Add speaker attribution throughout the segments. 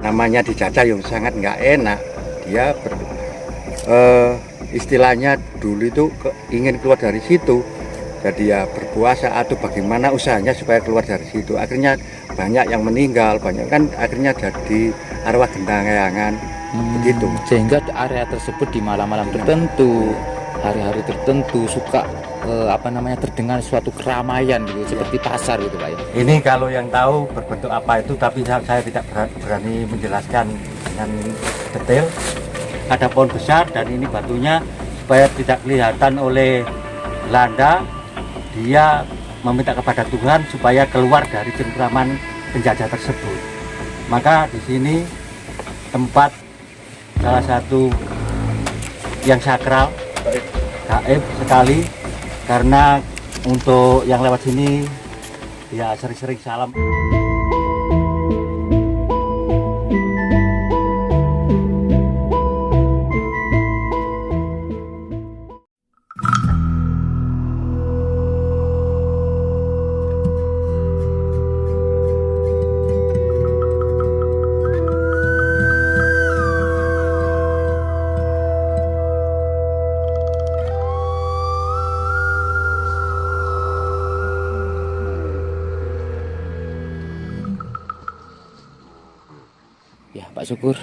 Speaker 1: namanya dijajah yang sangat nggak enak. Dia istilahnya dulu itu ingin keluar dari situ, jadi ya berpuasa atau bagaimana usahanya supaya keluar dari situ. Akhirnya banyak yang meninggal, banyak kan akhirnya jadi arwah gentayangan begitu.
Speaker 2: Sehingga area tersebut di malam-malam tertentu, hari-hari tertentu suka terdengar suatu keramaian gitu, seperti pasar gitu Pak ya.
Speaker 1: Ini kalau yang tahu berbentuk apa itu, tapi saya tidak berani menjelaskan dengan detail. Ada pohon besar dan ini batunya supaya tidak kelihatan oleh Belanda. Dia meminta kepada Tuhan supaya keluar dari cengkraman penjajah tersebut. Maka di sini tempat salah satu yang sakral, gaib sekali, karena untuk yang lewat sini ya sering-sering salam.
Speaker 2: Ya Pak Syukur,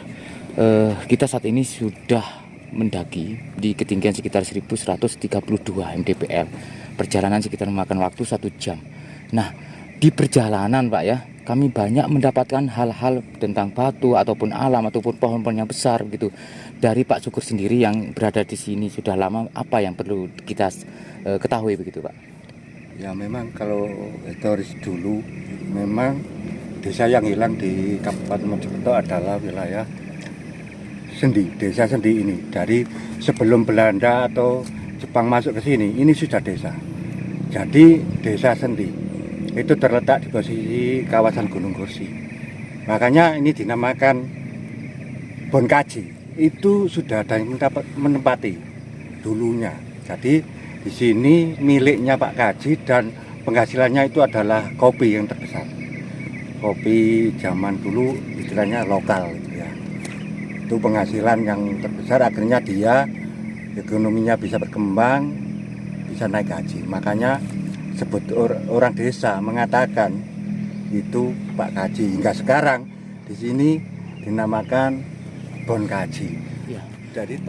Speaker 2: kita saat ini sudah mendaki di ketinggian sekitar 1132 mdpl. Perjalanan sekitar memakan waktu 1 jam. Nah, di perjalanan Pak ya, kami banyak mendapatkan hal-hal tentang batu ataupun alam ataupun pohon-pohon yang besar gitu. Dari Pak Syukur sendiri yang berada di sini sudah lama, apa yang perlu kita ketahui begitu Pak?
Speaker 1: Ya memang kalau historis dulu memang desa yang hilang di Kabupaten Mojokerto adalah wilayah Sendi, desa Sendi ini. Dari sebelum Belanda atau Jepang masuk ke sini, ini sudah desa. Jadi desa Sendi itu terletak di posisi kawasan Gunung Kursi. Makanya ini dinamakan Bonkaji. Itu sudah ada yang menempati dulunya. Jadi di sini miliknya Pak Kaji dan penghasilannya itu adalah kopi yang terbesar. Kopi zaman dulu istilahnya lokal ya. Itu penghasilan yang terbesar, akhirnya dia ekonominya bisa berkembang, bisa naik gaji. Makanya sebut orang desa mengatakan itu Pak Kaji. Hingga sekarang di sini dinamakan Bon Kaji.
Speaker 2: Ya.
Speaker 1: Jadi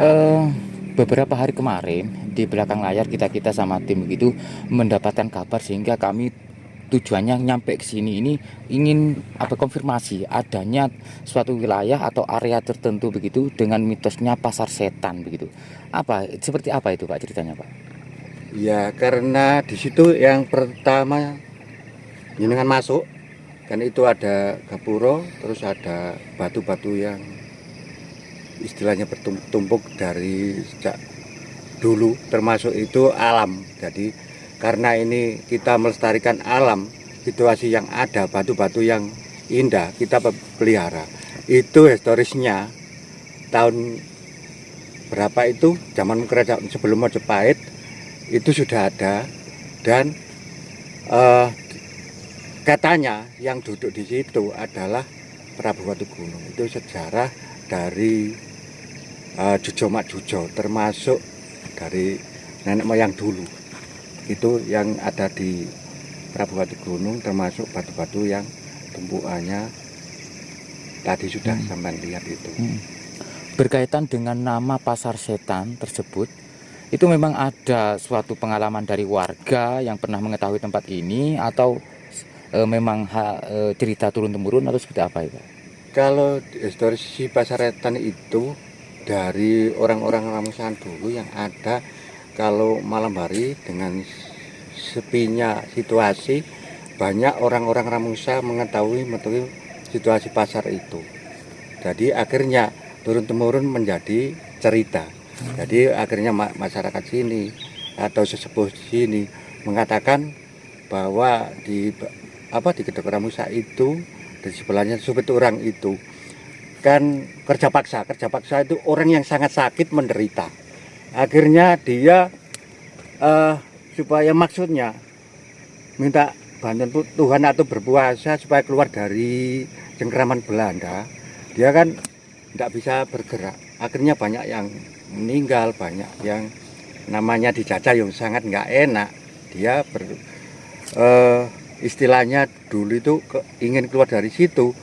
Speaker 2: beberapa hari kemarin di belakang layar kita sama tim begitu mendapatkan kabar, sehingga kami tujuannya nyampe ke sini ini ingin konfirmasi adanya suatu wilayah atau area tertentu begitu dengan mitosnya pasar setan begitu. Seperti apa itu Pak ceritanya Pak?
Speaker 1: ya karena di situ yang pertama jenengan masuk kan itu ada gapuro, terus ada batu-batu yang istilahnya bertumpuk dari sejak dulu, termasuk itu alam. Jadi karena ini kita melestarikan alam, situasi yang ada, batu-batu yang indah kita pelihara. Itu historisnya tahun berapa itu, zaman kerajaan sebelum Majapahit itu sudah ada. Dan katanya yang duduk di situ adalah Prabu Watugunung. Itu sejarah dari Jujo Makjujo, termasuk dari nenek moyang dulu. Itu yang ada di Prabu Watugunung, termasuk batu-batu yang tumpukannya tadi sudah sampai lihat itu.
Speaker 2: Berkaitan dengan nama pasar setan tersebut, itu memang ada suatu pengalaman dari warga yang pernah mengetahui tempat ini, atau memang cerita turun-temurun, atau seperti apa itu?
Speaker 1: Kalau historis si pasar setan itu dari orang-orang Ramusan dulu yang ada. Kalau malam hari dengan sepinya situasi, banyak orang-orang Ramusa mengetahui situasi pasar itu. Jadi akhirnya turun-temurun menjadi cerita. Jadi akhirnya masyarakat sini atau sesepuh sini mengatakan bahwa di Gedek Ramusa itu, di sebelahnya Subet orang itu kan kerja paksa itu orang yang sangat sakit menderita. Akhirnya dia supaya maksudnya minta bantuan Tuhan atau berpuasa supaya keluar dari cengkraman Belanda. dia kan tidak bisa bergerak. Akhirnya banyak yang meninggal, banyak yang namanya dijajah yang sangat nggak enak. Dia istilahnya dulu itu ingin keluar dari situ,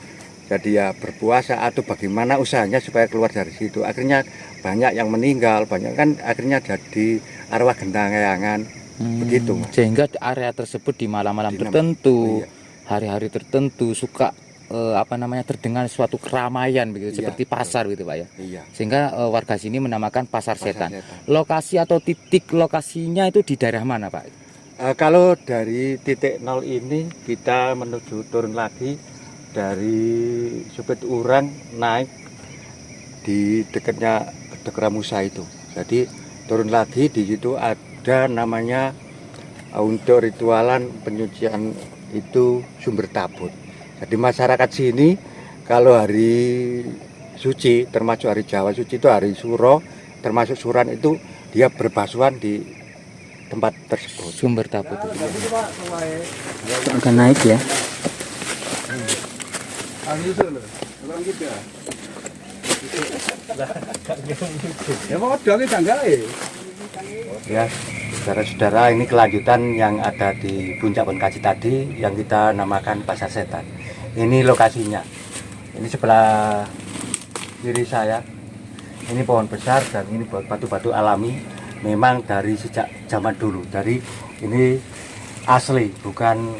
Speaker 1: jadi ya berpuasa atau bagaimana usahanya supaya keluar dari situ. Akhirnya banyak yang meninggal, banyak kan akhirnya jadi arwah gentayangan begitu, Mas.
Speaker 2: Sehingga area tersebut di malam-malam tertentu, hari-hari tertentu suka terdengar suatu keramaian begitu, seperti pasar gitu Pak ya.
Speaker 1: Iya.
Speaker 2: Sehingga warga sini menamakan pasar setan. Lokasi atau titik lokasinya itu di daerah mana Pak?
Speaker 1: Kalau dari titik 0 ini kita menuju turun lagi dari Supit Urang naik di dekatnya Kedek Ramusa itu. Jadi turun lagi di situ ada namanya untuk ritualan penyucian itu Sumber Tabut. Jadi masyarakat sini kalau hari suci, termasuk hari Jawa suci itu hari Suro, termasuk Suran itu dia berbasuhan di tempat tersebut.
Speaker 2: Sumber Tabut itu.
Speaker 3: Akan naik ya.
Speaker 1: Ya, saudara-saudara, ini kelanjutan yang ada di Puncak Bonkasi tadi yang kita namakan Pasar Setan. Ini lokasinya. Ini sebelah kiri saya. Ini pohon besar dan ini batu-batu alami. Memang dari sejak zaman dulu. Dari ini asli, bukan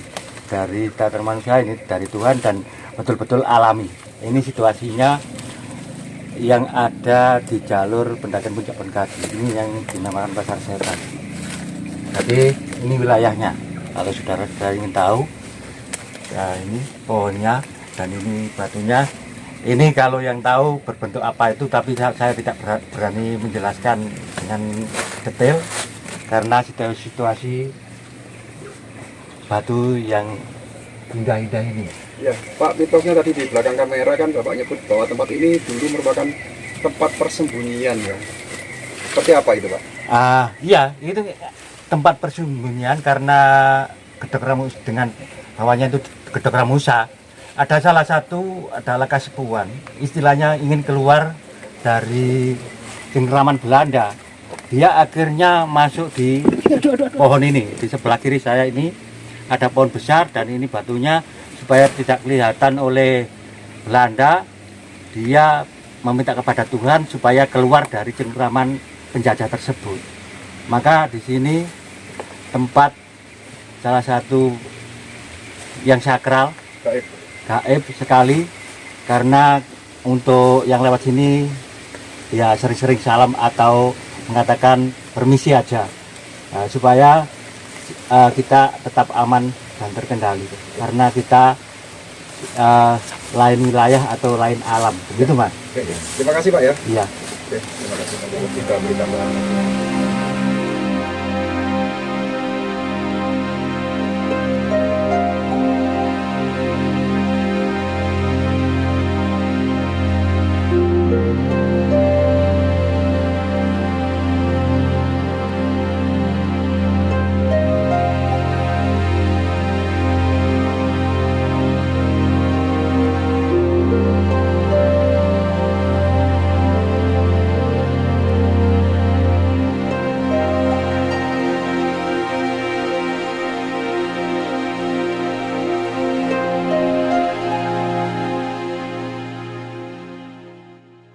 Speaker 1: dari tata manusia, ini dari Tuhan dan betul-betul alami. Ini situasinya yang ada di jalur pendakian Puncak Bonkasi. Ini yang dinamakan Pasar Setan. Jadi ini wilayahnya. Kalau saudara-saudara ingin tahu, ya ini pohonnya dan ini batunya. Ini kalau yang tahu berbentuk apa itu, tapi saya tidak berani menjelaskan dengan detail karena situasi batu yang indah-indah ini.
Speaker 4: Ya, Pak, mitosnya tadi di belakang kamera kan Bapak nyebut bahwa tempat ini dulu merupakan tempat persembunyian ya. Seperti apa itu, Pak?
Speaker 1: Iya, itu tempat persembunyian karena Kedek Ramusa dengan bawahnya itu Kedek Ramusa. Ada salah satu adalah Kasepuan, istilahnya ingin keluar dari cengkraman Belanda. Dia akhirnya masuk di pohon ini, di sebelah kiri saya ini ada pohon besar dan ini batunya supaya tidak kelihatan oleh Belanda. Dia meminta kepada Tuhan supaya keluar dari cengkraman penjajah tersebut. Maka di sini tempat salah satu yang sakral, gaib sekali, karena untuk yang lewat sini ya sering-sering salam atau mengatakan permisi aja, supaya kita tetap aman dan terkendali karena kita lain wilayah atau lain alam, begitu Mas.
Speaker 4: Oke, terima kasih Pak ya.
Speaker 1: Iya.
Speaker 4: Oke, terima kasih. Kita beri tambahan.